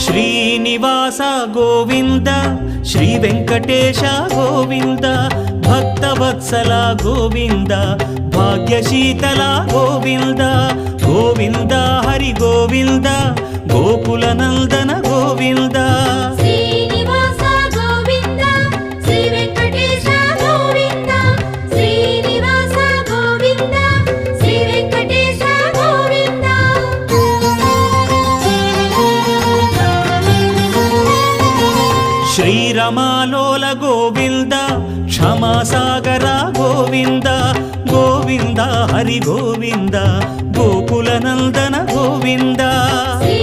Srinivasa Govinda Shri Venkatesha Govinda Bhaktavatsala Govinda భాగ్యశీతల Govinda Govinda Hari Govinda Gokula Nandana Govinda Srinivasa Govinda Shri Venkatesha Govinda Srinivasa Govinda Shri Venkatesha Govinda శ్రీరమాలోల Govinda క్షమాసాగర Govinda Govinda Hari Govinda Gokula Nandana Govinda Shri